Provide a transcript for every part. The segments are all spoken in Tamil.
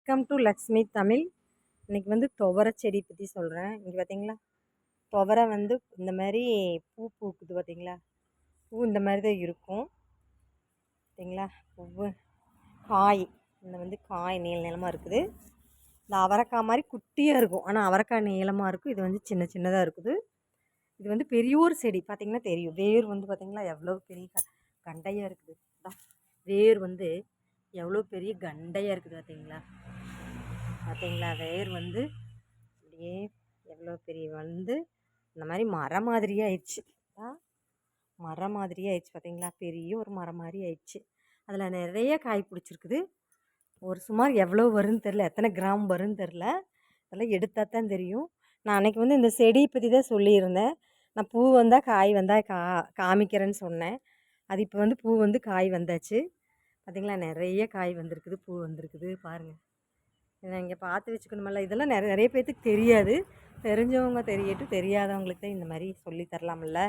Welcome to Lakshmi Tamil. இன்றைக்கி வந்து துவரை செடி பற்றி சொல்கிறேன். இங்கே பார்த்தீங்களா, துவரை வந்து இந்த மாதிரி பூ பூக்குது பார்த்தீங்களா. பூ இந்த மாதிரி தான் இருக்கும் பார்த்தீங்களா. பூ காய் இந்த வந்து காய் நீளமாக இருக்குது. இந்த அவரைக்காய் மாதிரி குட்டியாக இருக்கும், ஆனால் அவரைக்காய் நீளமாக இருக்கும். இது வந்து சின்ன சின்னதாக இருக்குது. இது வந்து பெரியோர் செடி பார்த்திங்கன்னா தெரியும். வேர் வந்து பார்த்திங்களா எவ்வளோ பெரிய கண்டையாக இருக்குது. வேர் வந்து எவ்வளோ பெரிய கண்டையாக இருக்குது பார்த்தீங்களா. வேர் வந்து அப்படியே எவ்வளோ பெரிய வந்து இந்த மாதிரி மரம் மாதிரியே ஆயிடுச்சு. மரம் மாதிரியே ஆயிடுச்சு பார்த்தீங்களா. பெரிய ஒரு மரம் மாதிரி ஆயிடுச்சு. அதில் நிறைய காய் பிடிச்சிருக்குது. ஒரு சுமார் எவ்வளோ வரும்னு தெரில, எத்தனை கிராம் வரும்னு தெரில. அதெல்லாம் எடுத்தால் தான் தெரியும். நான் அன்றைக்கி வந்து இந்த செடி பற்றி தான் சொல்லியிருந்தேன். நான் பூ வந்தால் காய் வந்தால் காமிக்கிறேன்னு சொன்னேன். அது இப்போ வந்து பூ வந்து காய் வந்தாச்சு பார்த்திங்களா. நிறைய காய் வந்திருக்குது, பூ வந்திருக்குது பாருங்கள். இதை இங்கே பார்த்து வச்சுக்கணுமில்ல. இதெல்லாம் நிறைய பேர்த்துக்கு தெரியாது. தெரிஞ்சவங்க தெரியட்டும், தெரியாதவங்களுக்கு தான் இந்த மாதிரி சொல்லி தரலாமில்ல.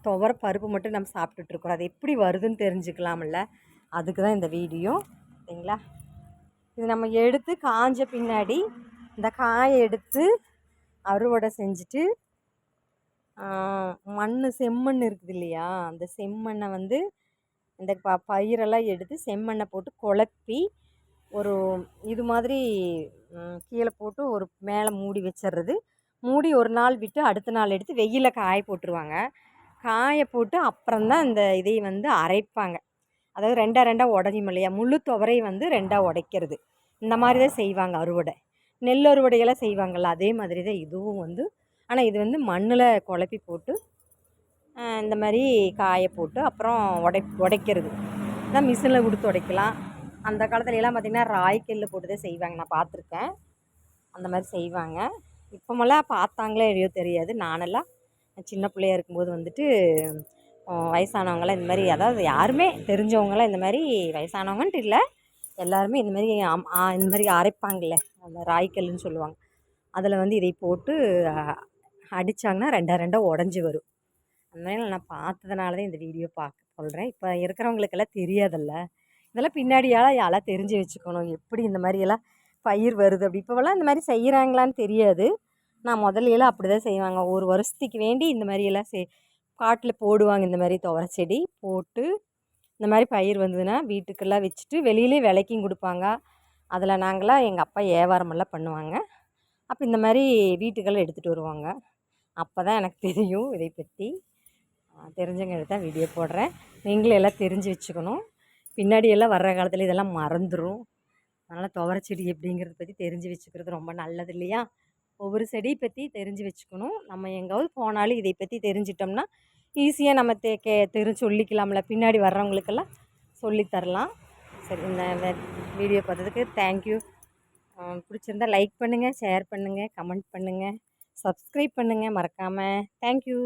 துவரை பருப்பு மட்டும் நம்ம சாப்பிட்டுட்ருக்குறோம், அது எப்படி வருதுன்னு தெரிஞ்சுக்கலாமில்ல. அதுக்கு தான் இந்த வீடியோ சரிங்களா. இது நம்ம எடுத்து காஞ்ச பின்னாடி இந்த காயை எடுத்து அறுவடை செஞ்சுட்டு மண் செம்மண் இருக்குது இல்லையா, அந்த செம்மண்ணை வந்து இந்த பயிரெல்லாம் எடுத்து செம்மண்ணை போட்டு குழப்பி ஒரு இது மாதிரி கீழே போட்டு ஒரு மேலே மூடி வச்சிடுறது. மூடி ஒரு நாள் விட்டு அடுத்த நாள் எடுத்து வெயிலில் காய போட்டுருவாங்க. காய போட்டு அப்புறம்தான் இந்த இதை வந்து அரைப்பாங்க. அதாவது ரெண்டாக உடஞ்சும் இல்லையா, முழு துவரை வந்து ரெண்டாக உடைக்கிறது. இந்த மாதிரி தான் செய்வாங்க அறுவடை. நெல் அறுவடையெல்லாம் செய்வாங்கள்ல, அதே மாதிரி தான் இதுவும் வந்து. ஆனால் இது வந்து மண்ணில் குழப்பி போட்டு இந்த மாதிரி காய போட்டு அப்புறம் உடைக்கிறது தான். மிஷினில் கொடுத்து உடைக்கலாம். அந்த காலத்துலலாம் பார்த்திங்கன்னா ராய்க்கல்ல போட்டு தான் செய்வாங்க, நான் பார்த்துருக்கேன். அந்த மாதிரி செய்வாங்க. இப்போமெல்லாம் பார்த்தாங்களே இல்லையோ தெரியாது. நானெல்லாம் சின்ன பிள்ளையா இருக்கும்போது வந்துட்டு வயசானவங்களாம் இந்த மாதிரி, அதாவது யாருமே தெரிஞ்சவங்களாம் இந்த மாதிரி, வயசானவங்கன்ட்டு இல்லை, எல்லாருமே இந்த மாதிரி அரைப்பாங்கள்ல, அந்த ராய்க்கல்லுன்னு சொல்லுவாங்க. அதில் வந்து இதை போட்டு அடித்தாங்கன்னா ரெண்டாக உடஞ்சி வரும். அந்த மாதிரி நான் பார்த்ததுனால தான் இந்த வீடியோ பார்க்க சொல்கிறேன். இப்போ இருக்கிறவங்களுக்கெல்லாம் தெரியாதல்ல. இதெல்லாம் பின்னாடியால் தெரிஞ்சு வச்சுக்கணும், எப்படி இந்த மாதிரியெல்லாம் பயிர் வருது அப்படி. இப்போவெல்லாம் இந்த மாதிரி செய்கிறாங்களான்னு தெரியாது. நான் முதல்லையெல்லாம் அப்படி தான் செய்வாங்க. ஒரு வருஷத்துக்கு வேண்டி இந்த மாதிரியெல்லாம் காட்டில் போடுவாங்க. இந்த மாதிரி துவரை செடி போட்டு இந்த மாதிரி பயிர் வந்ததுன்னா வீட்டுக்கெல்லாம் வச்சுட்டு வெளியிலே விலைக்கும் கொடுப்பாங்க. அதில் நாங்களாம் எங்கள் அப்பா வியாபாரமெல்லாம் பண்ணுவாங்க. அப்போ இந்த மாதிரி வீட்டுக்கெல்லாம் எடுத்துகிட்டு வருவாங்க. அப்போ தான் எனக்கு தெரியும் இதை பற்றி. தெரிஞ்சவங்க எடுத்தால் வீடியோ போடுறேன். நீங்களும் எல்லாம் தெரிஞ்சு வச்சுக்கணும். பின்னாடியெல்லாம் வர்ற காலத்தில் இதெல்லாம் மறந்துடும். அதனால் துவரை செடி எப்படிங்கிறத பற்றி தெரிஞ்சு வச்சுக்கிறது ரொம்ப நல்லது இல்லையா. ஒவ்வொரு செடியை பற்றி தெரிஞ்சு வச்சுக்கணும். நம்ம எங்காவது போனாலும் இதை பற்றி தெரிஞ்சிட்டோம்னா ஈஸியாக நம்ம சொல்லிக்கலாம்ல, பின்னாடி வர்றவங்களுக்கெல்லாம் சொல்லித்தரலாம். சரி, இந்த வீடியோ பார்த்ததுக்கு தேங்க்யூ. பிடிச்சிருந்தால் லைக் பண்ணுங்கள், ஷேர் பண்ணுங்கள், கமெண்ட் பண்ணுங்கள், சப்ஸ்கிரைப் பண்ணுங்கள் மறக்காமல். தேங்க்யூ.